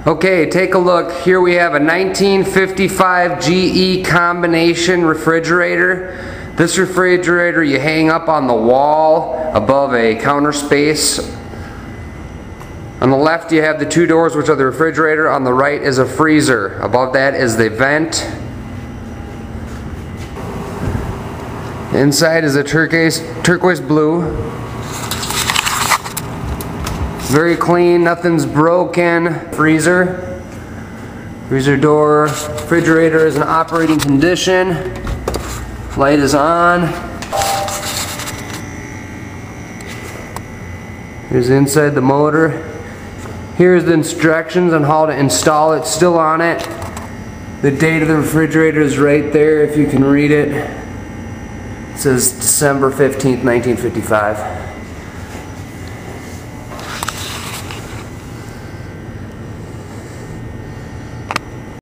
Okay, take a look. Here we have a 1955 GE combination refrigerator. This refrigerator you hang up on the wall above a counter space. On the left you have the two doors, which are the refrigerator. On the right is a freezer. Above that is the vent. Inside is a turquoise blue. Very clean, nothing's broken. Freezer door. Refrigerator is in operating condition. Light is on. Here's inside the motor. Here's the instructions on how to install it, still on it. The date of the refrigerator is right there if you can read it. It says December 15th, 1955.